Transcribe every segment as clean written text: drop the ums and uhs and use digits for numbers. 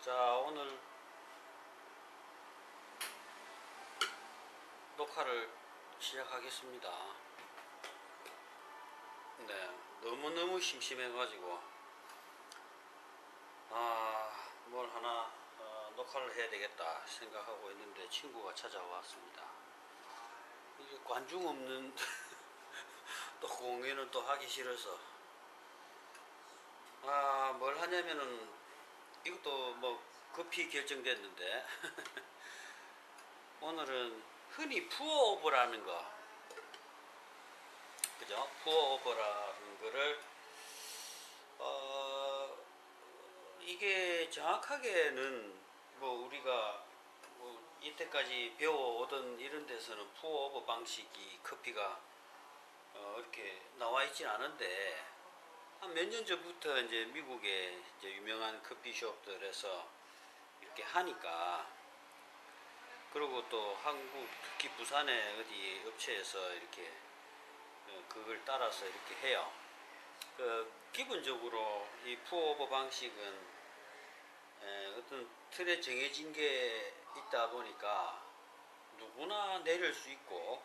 자, 오늘 녹화를 시작하겠습니다. 네, 너무너무 심심해가지고 뭘 하나 녹화를 해야 되겠다 생각하고 있는데 친구가 찾아왔습니다. 이게 관중 없는 또 공연은 또 하기 싫어서 뭘 하냐면은 이것도 뭐 급히 결정됐는데 오늘은 흔히 푸어오버라는 거, 그죠? 푸어오버라는 거를 이게 정확하게는 뭐 우리가 뭐 이때까지 배워오던 이런 데서는 푸어오버 방식이 커피가 이렇게 나와 있진 않은데 한 몇 년 전부터 이제 미국의 이제 유명한 커피숍들에서 이렇게 하니까, 그리고 또 한국 특히 부산의 어디 업체에서 이렇게 그걸 따라서 이렇게 해요. 기본적으로 이 푸어오버 방식은 어떤 틀에 정해진 게 있다 보니까 누구나 내릴 수 있고,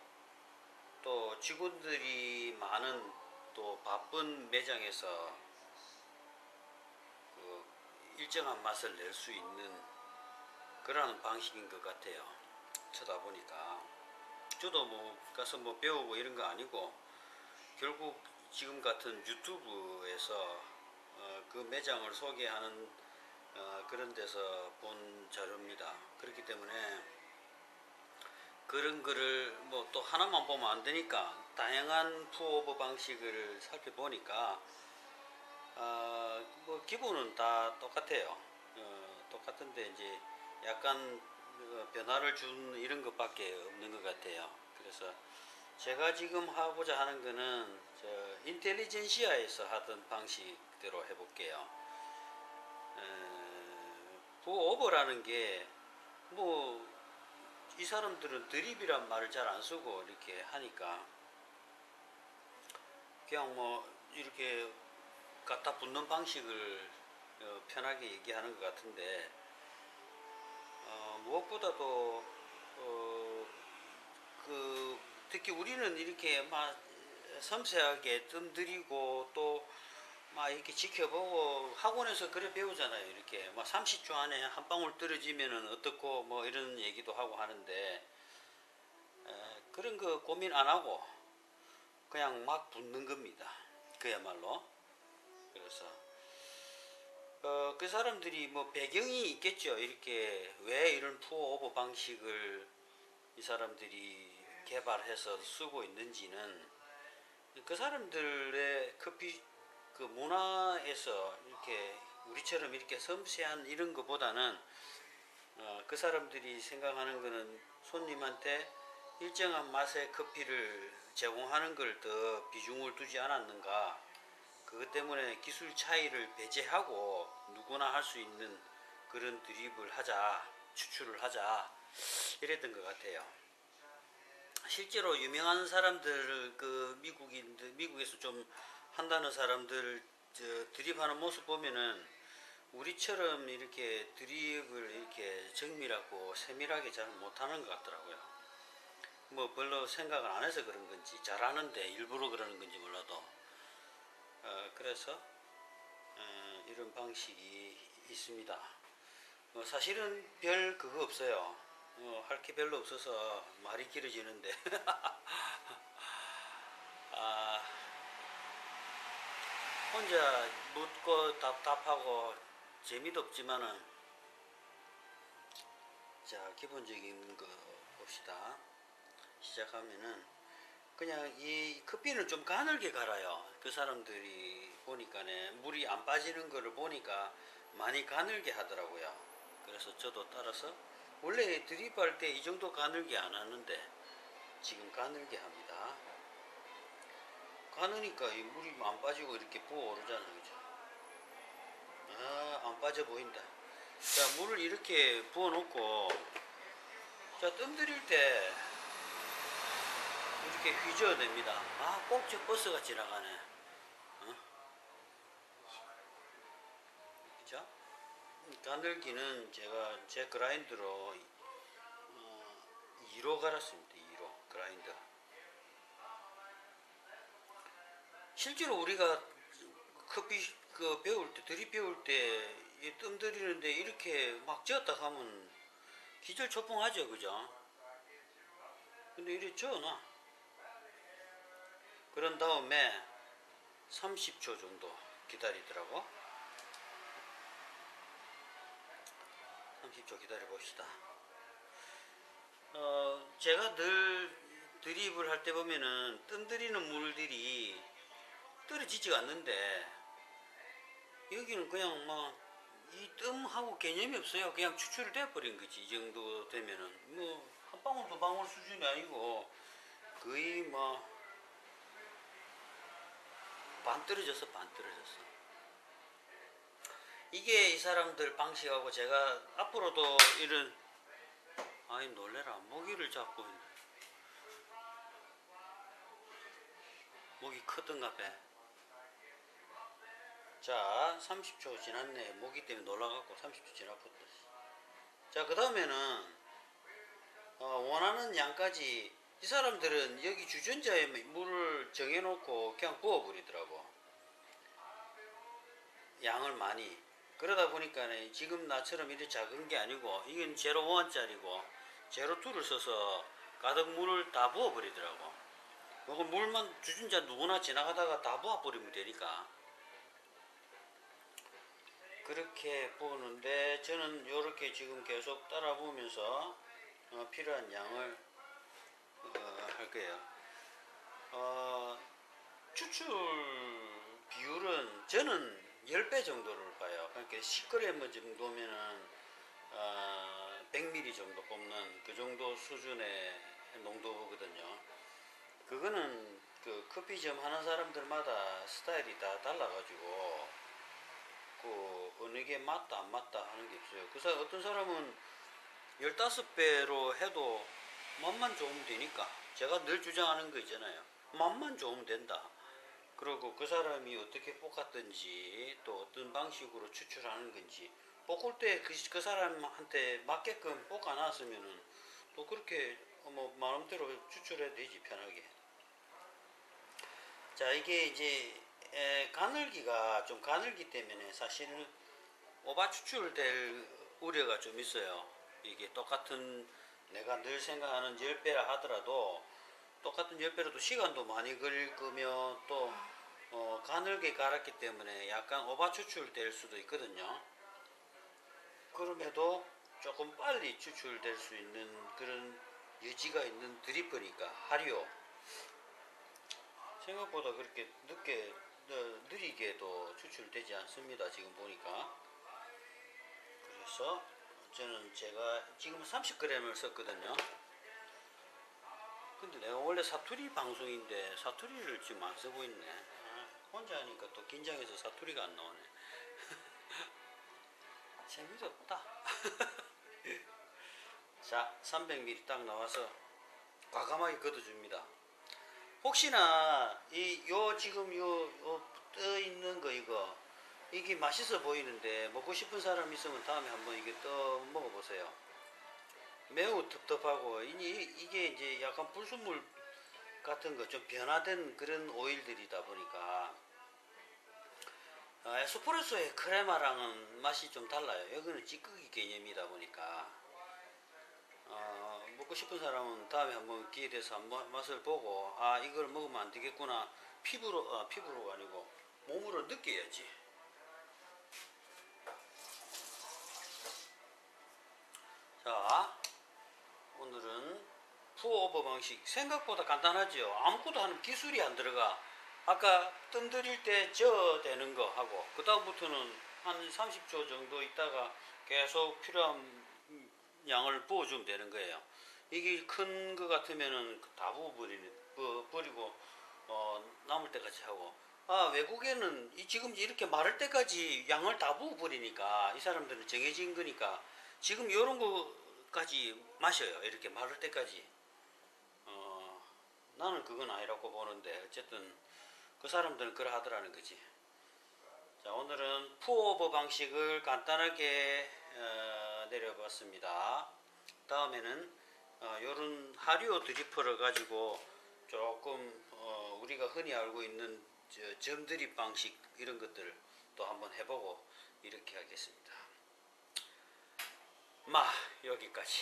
또 직원들이 많은 또 바쁜 매장에서 그 일정한 맛을 낼 수 있는 그런 방식인 것 같아요. 쳐다보니까 저도 뭐 가서 뭐 배우고 이런 거 아니고 결국 지금 같은 유튜브에서 그 매장을 소개하는 그런 데서 본 자료입니다. 그렇기 때문에 그런 거를 뭐 또 하나만 보면 안 되니까 다양한 푸어오버 방식을 살펴보니까 뭐 기본은 다 똑같아요. 똑같은데 이제 약간 변화를 준 이런 것밖에 없는 것 같아요. 그래서 제가 지금 하고자 하는 거는 인텔리전시아에서 하던 방식대로 해볼게요. 푸어오버라는 게 뭐 이 사람들은 드립이란 말을 잘 안 쓰고 이렇게 하니까 그냥 뭐 이렇게 갖다 붙는 방식을 편하게 얘기하는 것 같은데, 무엇보다도 특히 우리는 이렇게 막 섬세하게 뜸들이고 또 막 이렇게 지켜보고 학원에서 그래 배우잖아요. 이렇게 막 30초 안에 한 방울 떨어지면은 어떻고 뭐 이런 얘기도 하고 하는데, 그런 거 고민 안 하고 그냥 막 붙는 겁니다. 그야말로. 그래서 그 사람들이 뭐 배경이 있겠죠. 이렇게 왜 이런 푸어오버 방식을 이 사람들이 개발해서 쓰고 있는지는 그 사람들의 커피 그 문화에서 이렇게 우리처럼 이렇게 섬세한 이런 것보다는 그 사람들이 생각하는 거는 손님한테 일정한 맛의 커피를 제공하는 걸 더 비중을 두지 않았는가. 그것 때문에 기술 차이를 배제하고 누구나 할 수 있는 그런 드립을 하자, 추출을 하자, 이랬던 것 같아요. 실제로 유명한 사람들, 그 미국인들, 미국에서 좀 한다는 사람들 드립하는 모습 보면은 우리처럼 이렇게 드립을 이렇게 정밀하고 세밀하게 잘 못하는 것 같더라고요. 뭐 별로 생각을 안 해서 그런 건지, 잘하는데 일부러 그러는 건지 몰라도 그래서 이런 방식이 있습니다. 사실은 별 그거 없어요. 할 게 별로 없어서 말이 길어지는데 아, 혼자 묻고 답답하고 재미도 없지만은, 자, 기본적인 거 봅시다. 시작하면은 그냥 이 커피는 좀 가늘게 갈아요. 그 사람들이 보니까네 물이 안 빠지는 거를 보니까 많이 가늘게 하더라고요. 그래서 저도 따라서 원래 드립할 때 이 정도 가늘게 안 하는데 지금 가늘게 합니다. 가느니까 이 물이 안 빠지고 이렇게 부어오르잖아요. 그죠? 안 빠져 보인다. 자, 물을 이렇게 부어놓고, 자, 뜸 들일 때 이렇게 휘저어 냅니다. 꼭 저 버스가 지나가네. 그죠? 가늘기는 제가 제 그라인더로 2로 갈았습니다. 2로 그라인더. 실제로 우리가 커피 배울 때 드립 배울 때 뜸 들이는데 이렇게 막 쥐었다 가면 기절초풍하죠, 그죠? 근데 이렇게 쥐어놔. 그런 다음에 30초 정도 기다리더라고. 30초 기다려 봅시다. 제가 늘 드립을 할 때 보면은 뜸 들이는 물들이 떨어지지가 않는데 여기는 그냥 막 이 뜸하고 개념이 없어요. 그냥 추출이 돼버린 거지. 이 정도 되면은 뭐 한 방울 두 방울 수준이 아니고 거의 뭐 반 떨어졌어, 반 떨어졌어. 이게 이 사람들 방식하고 제가 앞으로도 이런 아이 놀래라 모기를 잡고 있네. 모기 크던가 봐. 자 30초 지났네. 모기 때문에 놀라갖고 30초 지났거든. 자 그 다음에는 원하는 양까지 이 사람들은 여기 주전자에 물을 정해놓고 그냥 부어버리더라고. 양을 많이. 그러다 보니까 지금 나처럼 이렇게 작은 게 아니고 이건 제로 1짜리고 제로 2를 써서 가득 물을 다 부어버리더라고. 이거 물만 주전자 누구나 지나가다가 다 부어버리면 되니까 그렇게 부었는데 저는 이렇게 지금 계속 따라 부으면서 필요한 양을 할 거예요. 추출 비율은 저는 10배 정도를 봐요. 그러니까 10g 정도면은 100ml 정도 뽑는 그 정도 수준의 농도거든요. 그거는 그 커피점 하는 사람들마다 스타일이 다 달라가지고 그 어느 게 맞다 안 맞다 하는 게 있어요. 어떤 사람은 15배로 해도 맛만 좋으면 되니까 제가 늘 주장하는 거 있잖아요. 맛만 좋으면 된다. 그리고 그 사람이 어떻게 볶았든지 또 어떤 방식으로 추출하는 건지 볶을 때 그 사람한테 맞게끔 볶아놨으면은 또 그렇게 뭐 마음대로 추출해도 되지 편하게. 자 이게 이제 가늘기가 좀 가늘기 때문에 사실 오바 추출될 우려가 좀 있어요. 이게 똑같은 내가 늘 생각하는 10배라 하더라도 똑같은 10배라도 시간도 많이 걸릴 거며 또 가늘게 갈았기 때문에 약간 오바 추출될 수도 있거든요. 그럼에도 조금 빨리 추출될 수 있는 그런 여지가 있는 드리퍼니까 하리오. 생각보다 그렇게 늦게 느리게도 추출되지 않습니다. 지금 보니까. 그래서 저는 제가 지금 30g을 썼거든요. 근데 내가 원래 사투리 방송인데 사투리를 지금 안 쓰고 있네. 혼자 하니까 또 긴장해서 사투리가 안 나오네. 재미도 없다. 자 300ml 딱 나와서 과감하게 걷어줍니다. 혹시나 지금 떠 있는 거 이게 맛있어 보이는데 먹고 싶은 사람 있으면 다음에 한번 이게 떠 먹어보세요. 매우 텁텁하고 이게 이제 약간 불순물 같은 거 좀 변화된 그런 오일들이다 보니까 에스프레소의 크레마랑은 맛이 좀 달라요. 여기는 찌꺼기 개념이다 보니까 먹고 싶은 사람은 다음에 한번 기회 돼서 한번 맛을 보고 이걸 먹으면 안 되겠구나 피부로가 아니고 몸으로 느껴야지. 자 오늘은 푸어오버 방식 생각보다 간단하죠. 아무것도 하는 기술이 안 들어가. 아까 뜸 들일 때 되는 거 하고 그 다음부터는 한 30초 정도 있다가 계속 필요한 양을 부어주면 되는 거예요. 이게 큰 거 같으면은 다 버리고 남을 때까지 하고 외국에는 지금 이렇게 마를 때까지 양을 다 부어버리니까 이 사람들은 정해진 거니까 지금 이런 거까지 마셔요. 이렇게 마를 때까지. 나는 그건 아니라고 보는데 어쨌든 그 사람들은 그러 하더라는 거지. 자, 오늘은 푸오버 방식을 간단하게 내려봤습니다. 다음에는 요런 하리오 드리퍼를 가지고 조금 우리가 흔히 알고 있는 점 드립 방식 이런 것들을 또 한번 해보고 이렇게 하겠습니다. 여기까지.